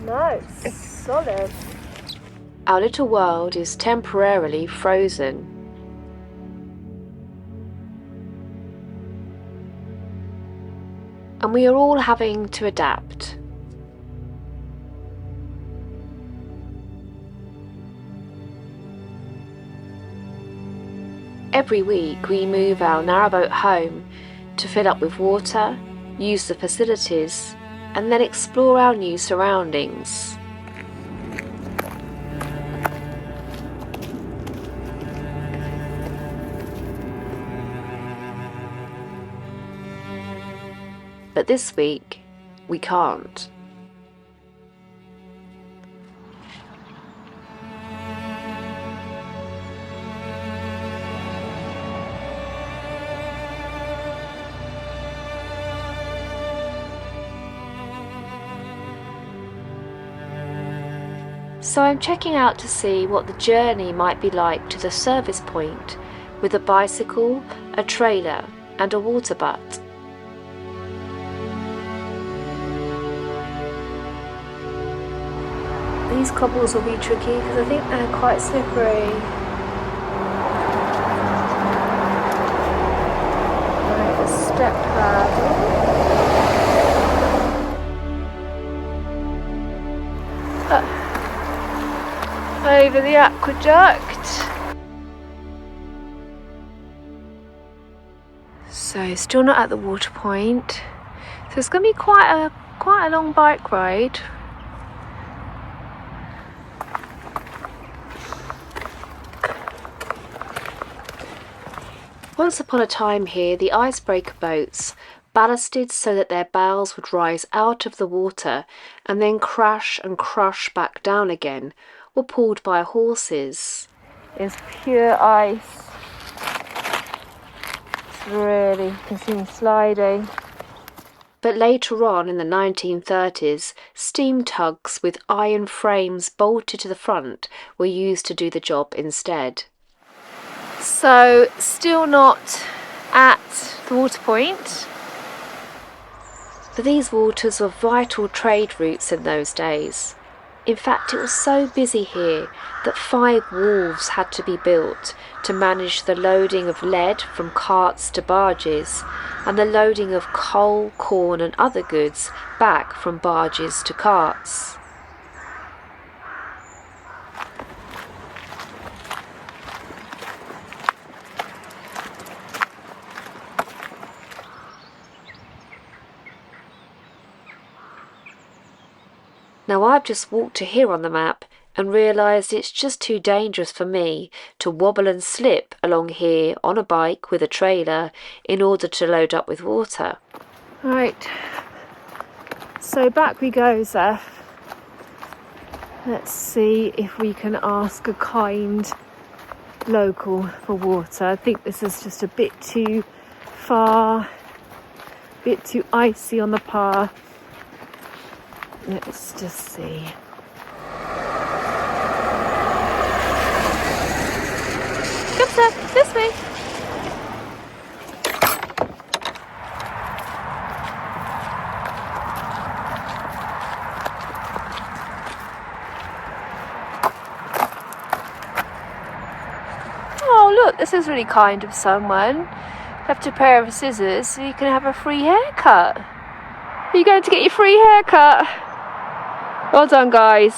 No, it's solid. Our little world is temporarily frozen. And we are all having to adapt. Every week we move our narrowboat home to fill up with water, use the facilities, and then explore our new surroundings. But this week, we can't. So I'm checking out to see what the journey might be like to the service point with a bicycle, a trailer and a water butt. These cobbles will be tricky because I think they're quite slippery. Right, a step paddle. Over the aqueduct. So still not at the water point. So it's going to be quite a long bike ride. Once upon a time here, the icebreaker boats, ballasted so that their bows would rise out of the water and then crash and crush back down again, were pulled by horses. It's pure ice. It's really, you can see me sliding. But later on in the 1930s, steam tugs with iron frames bolted to the front were used to do the job instead. So, still not at the water point. But these waters were vital trade routes in those days. In fact, it was so busy here that 5 wharves had to be built to manage the loading of lead from carts to barges and the loading of coal, corn and other goods back from barges to carts. Now I've just walked to here on the map and realised it's just too dangerous for me to wobble and slip along here on a bike with a trailer in order to load up with water. Right, so back we go, Zeph. Let's see if we can ask a kind local for water. I think this is just a bit too far, a bit too icy on the path. Let's just see. Come, Seth, this way. Oh, look, this is really kind of someone. Left a pair of scissors so you can have a free haircut. Are you going to get your free haircut? Well done, guys.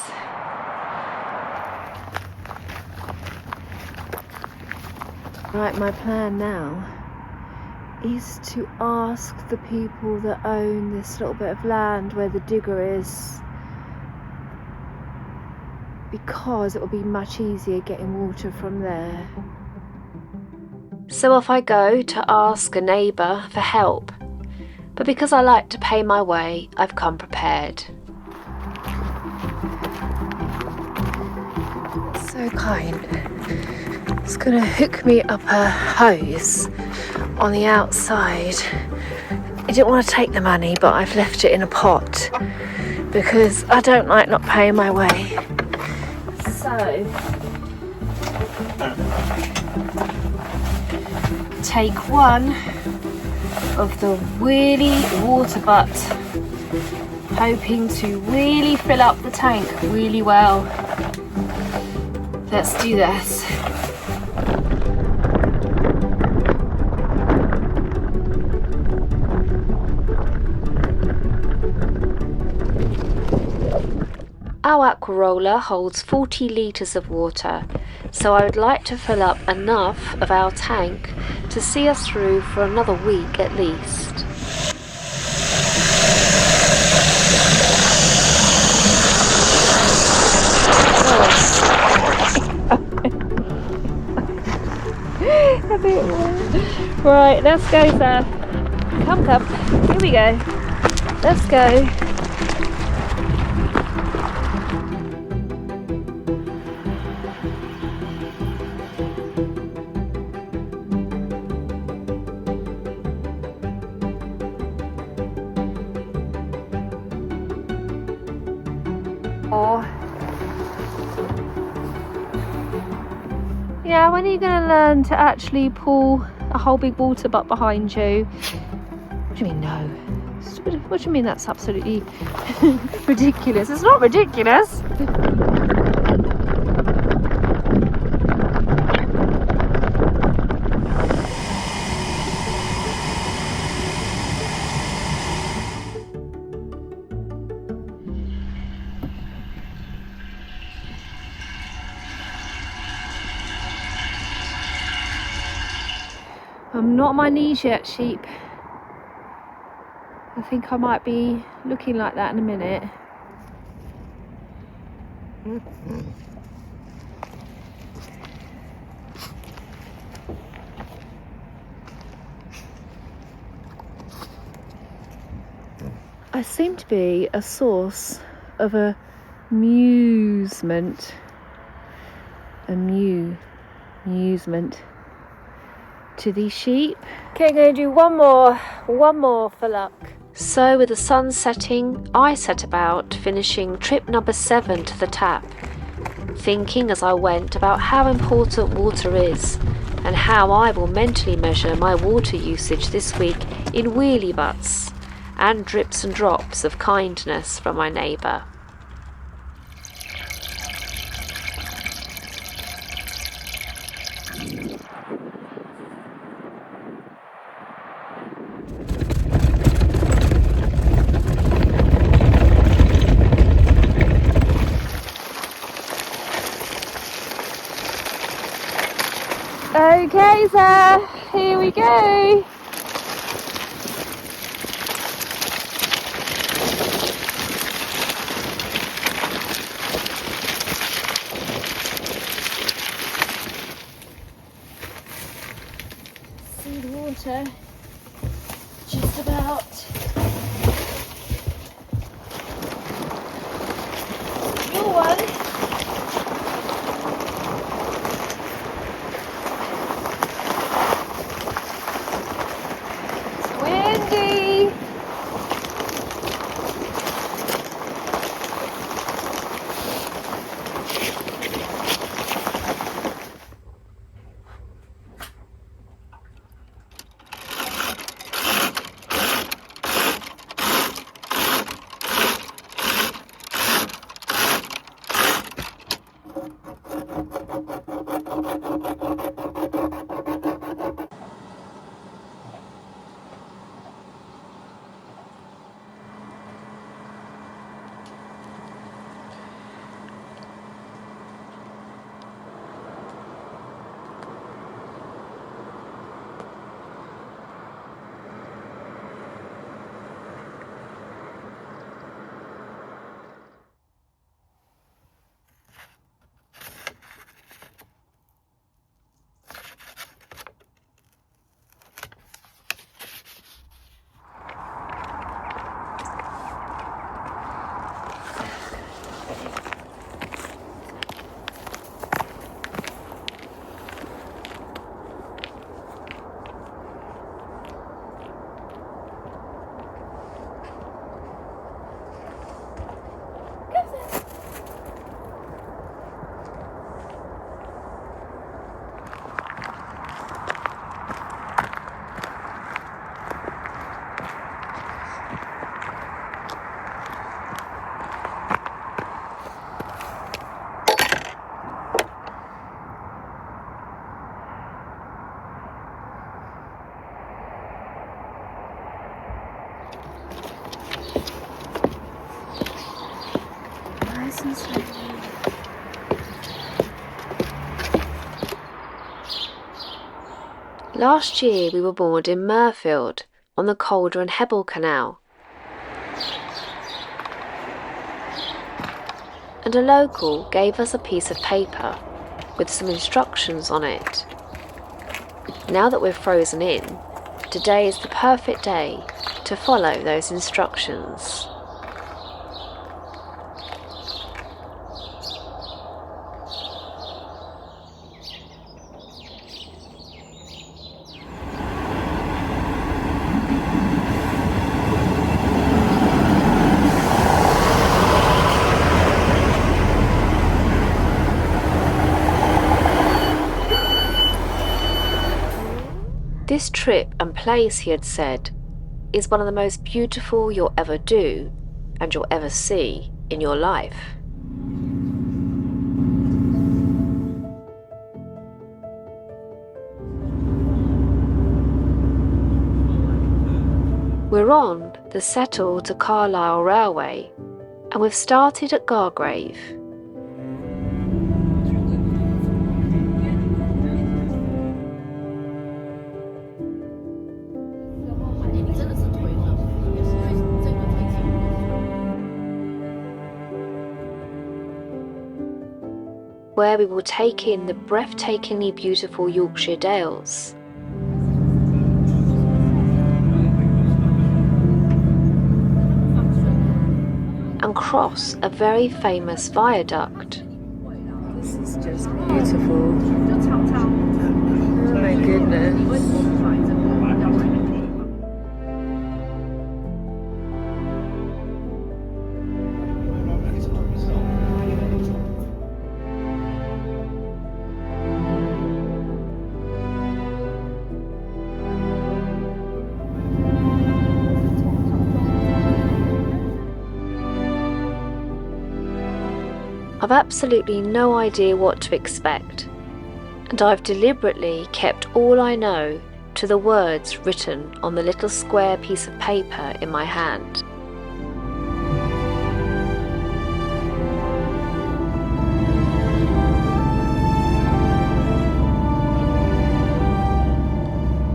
Right, my plan now is to ask the people that own this little bit of land where the digger is, because it will be much easier getting water from there. So off I go to ask a neighbour for help. But because I like to pay my way, I've come prepared. So kind. It's going to hook me up a hose on the outside. I didn't want to take the money, but I've left it in a pot because I don't like not paying my way. So, take one of the wheelie water butt hoping to really fill up the tank really well. Let's do this. Our aqua roller holds 40 litres of water, so I would like to fill up enough of our tank to see us through for another week at least. Right, let's go, sir. Come. Here we go. Let's go. Yeah, when are you going to learn to actually pull a whole big water butt behind you? What do you mean, no? What do you mean that's absolutely ridiculous? It's not ridiculous. I'm not on my knees yet, sheep. I think I might be looking like that in a minute. I seem to be a source of amusement. Amusement to these sheep. Okay, I'm going to do one more for luck. So with the sun setting, I set about finishing trip number 7 to the tap, thinking as I went about how important water is and how I will mentally measure my water usage this week in wheelie butts and drips and drops of kindness from my neighbour. Okay, sir, here we go. See the water just about. Your one. Last year we were moored in Mirfield on the Calder and Hebble Canal, and a local gave us a piece of paper with some instructions on it. Now that we're frozen in, today is the perfect day to follow those instructions. This trip and place, he had said, is one of the most beautiful you'll ever do and you'll ever see in your life. We're on the Settle to Carlisle Railway and we've started at Gargrave. Where we will take in the breathtakingly beautiful Yorkshire Dales. And cross a very famous viaduct. This is just beautiful. Oh my goodness. I've absolutely no idea what to expect, and I've deliberately kept all I know to the words written on the little square piece of paper in my hand.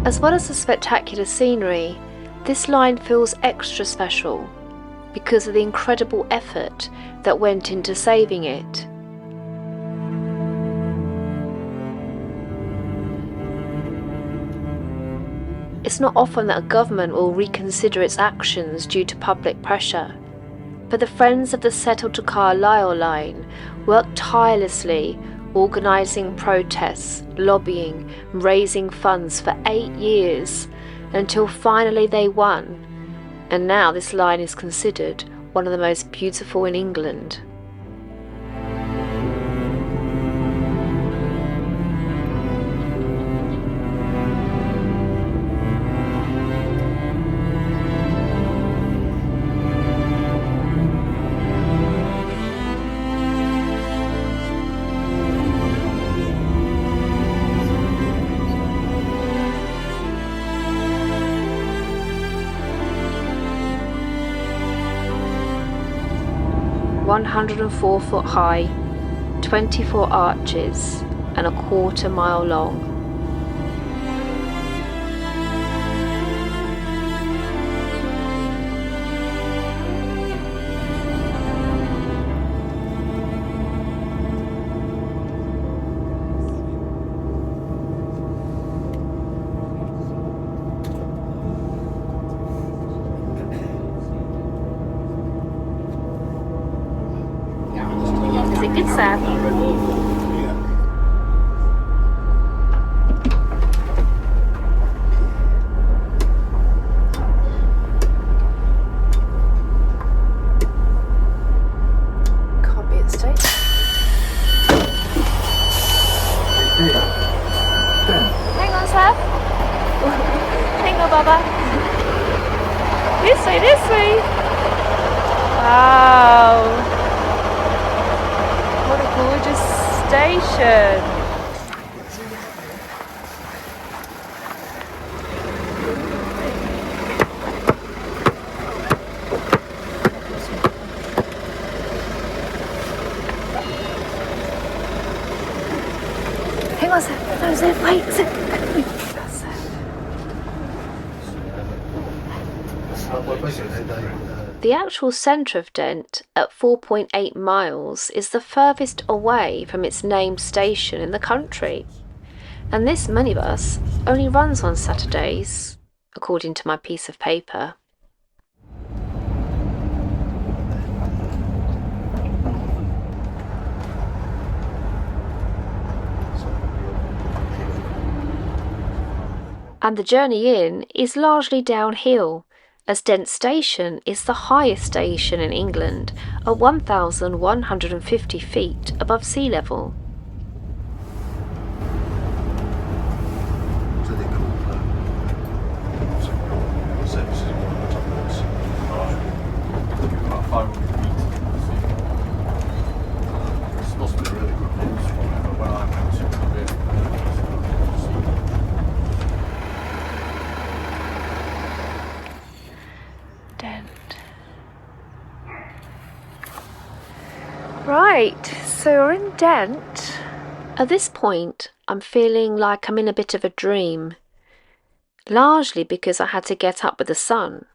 As well as the spectacular scenery, this line feels extra special because of the incredible effort that went into saving it. It's not often that a government will reconsider its actions due to public pressure, but the Friends of the Settle to Carlisle line worked tirelessly organising protests, lobbying, raising funds for 8 years until finally they won. And now this line is considered one of the most beautiful in England. ...104 foot high, 24 arches and a quarter-mile long. Is it good, Sam? Can't be at stake. Hang on, Sam. Hang on, Baba. This way, this way. Wow. What a gorgeous station. on, Zeph. No, Zeph, wait, Zeph. Come here. That's Zeph. The actual centre of Dent, at 4.8 miles, is the furthest away from its named station in the country. And this minibus only runs on Saturdays, according to my piece of paper. And the journey in is largely downhill, as Dent Station is the highest station in England at 1,150 feet above sea level. Dent. Right, so we're in Dent. At this point, I'm feeling like I'm in a bit of a dream, largely because I had to get up with the sun,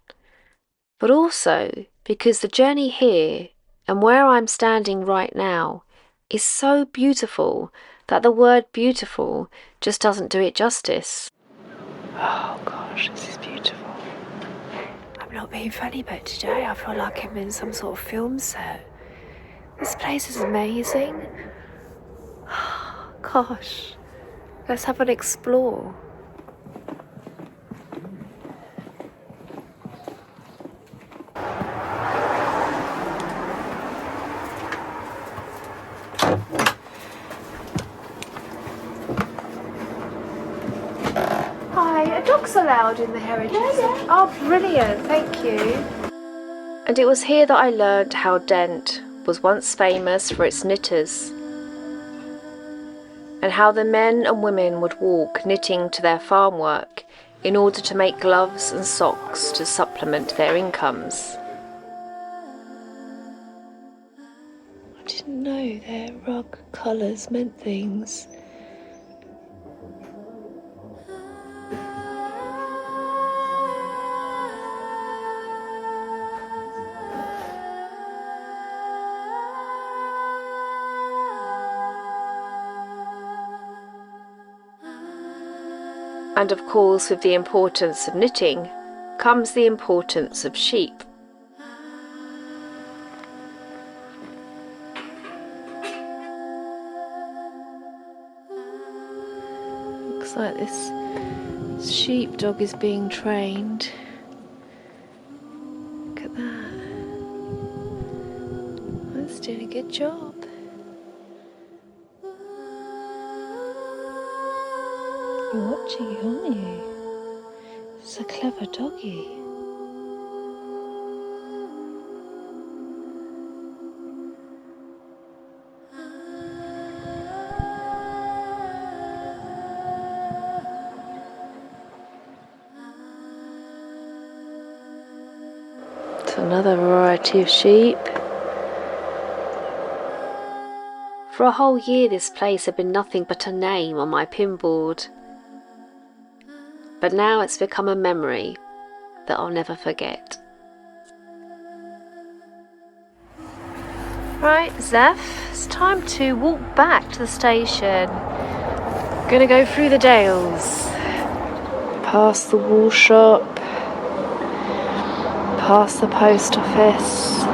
but also because the journey here and where I'm standing right now is so beautiful that the word beautiful just doesn't do it justice. Oh gosh, this is beautiful. I'm not being funny, but today I feel like I'm in some sort of film set. This place is amazing. Gosh, let's have an explore. Hi, are dogs allowed in the heritage? Yeah. Oh, brilliant, thank you. And it was here that I learned how Dent was once famous for its knitters, and how the men and women would walk knitting to their farm work in order to make gloves and socks to supplement their incomes. I didn't know their rug colours meant things. And of course, with the importance of knitting comes the importance of sheep. Looks like this sheepdog is being trained. Look at that. That's doing a good job. You're watching it, aren't you? It's a clever doggy. It's another variety of sheep. For a whole year this place had been nothing but a name on my pinboard. But now it's become a memory that I'll never forget. Right, Zeph, it's time to walk back to the station. Gonna go through the dales, past the wool shop, past the post office.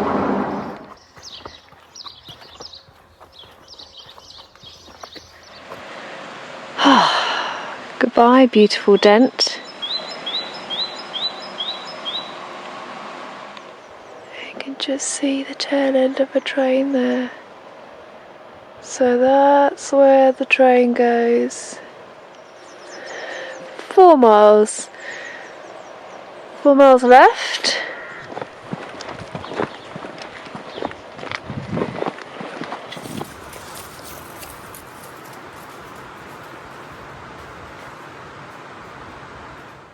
Goodbye, beautiful Dent. You can just see the tail end of a train there. So that's where the train goes. 4 miles. 4 miles left.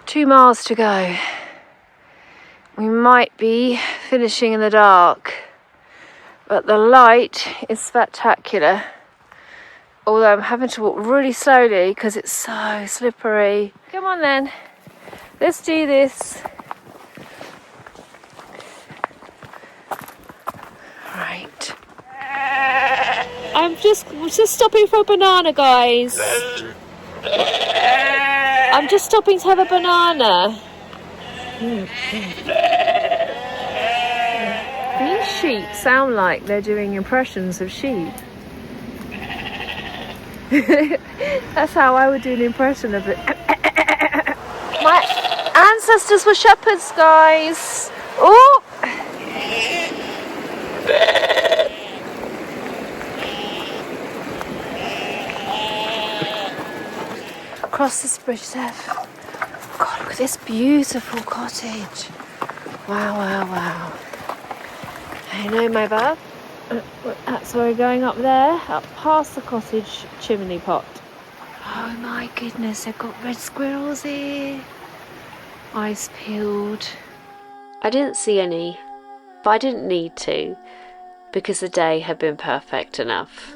Two miles to go. We might be finishing in the dark, but the light is spectacular. Although I'm having to walk really slowly because it's so slippery. Come on then, let's do this. Right. I'm just stopping for a banana, guys. I'm just stopping to have a banana. These sheep sound like they're doing impressions of sheep. That's how I would do an impression of it. My ancestors were shepherds, guys. Oh! Across this bridge, Steph. God, look at this beautiful cottage. Wow, wow, wow. I know, my bub. That's where we're going, up there, up past the cottage chimney pot. Oh my goodness, they've got red squirrels here. Eyes peeled. I didn't see any, but I didn't need to, because the day had been perfect enough.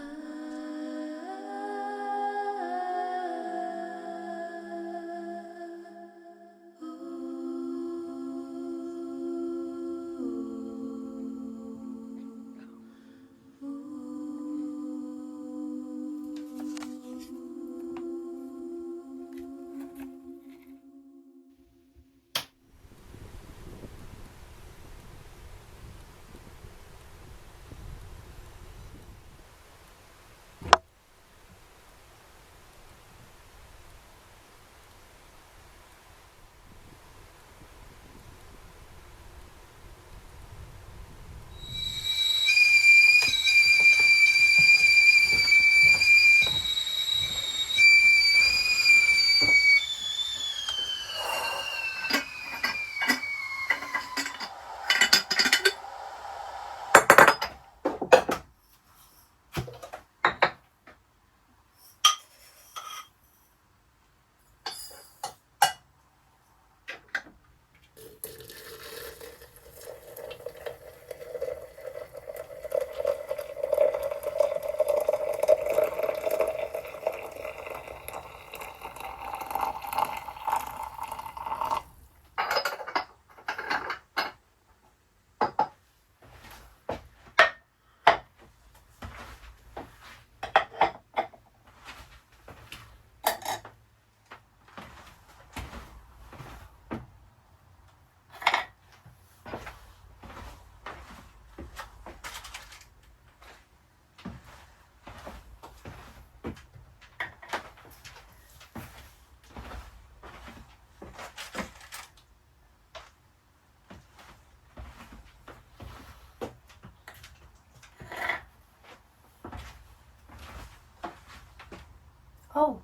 Oh,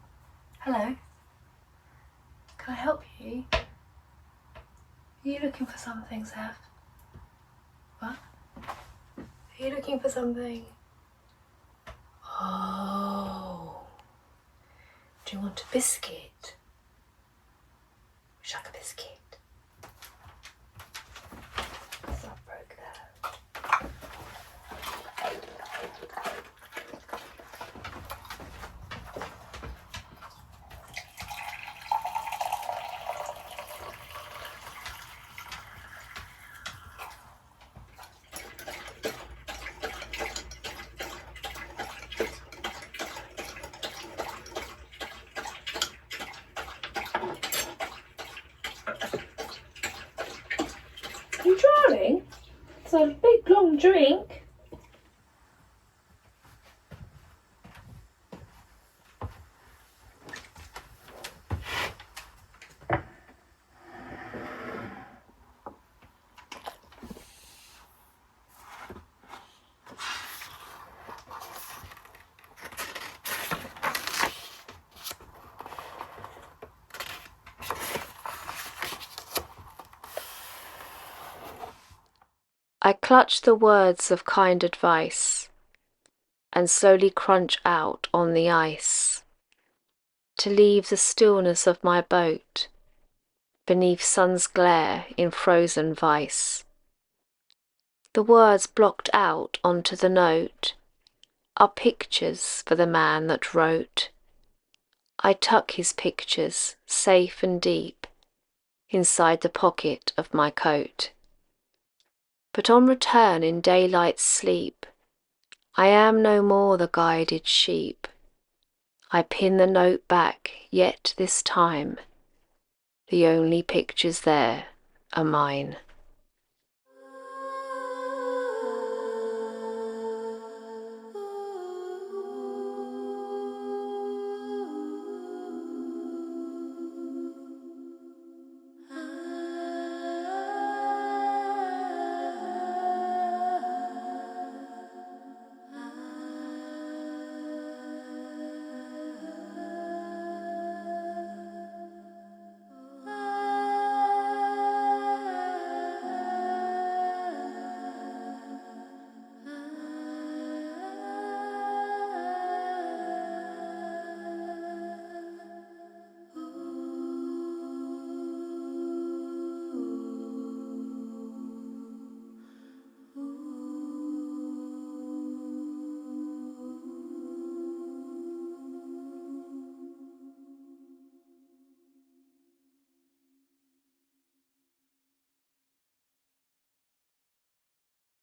hello. Can I help you? Are you looking for something, Seth? What? Are you looking for something? Oh. Do you want a biscuit? Would you like a biscuit? So I broke that. You drowning? It's a big long drink. I clutch the words of kind advice and slowly crunch out on the ice to leave the stillness of my boat beneath sun's glare in frozen vice. The words blocked out onto the note are pictures for the man that wrote. I tuck his pictures safe and deep inside the pocket of my coat. But on return in daylight's sleep, I am no more the guided sheep. I pin the note back, yet this time the only pictures there are mine.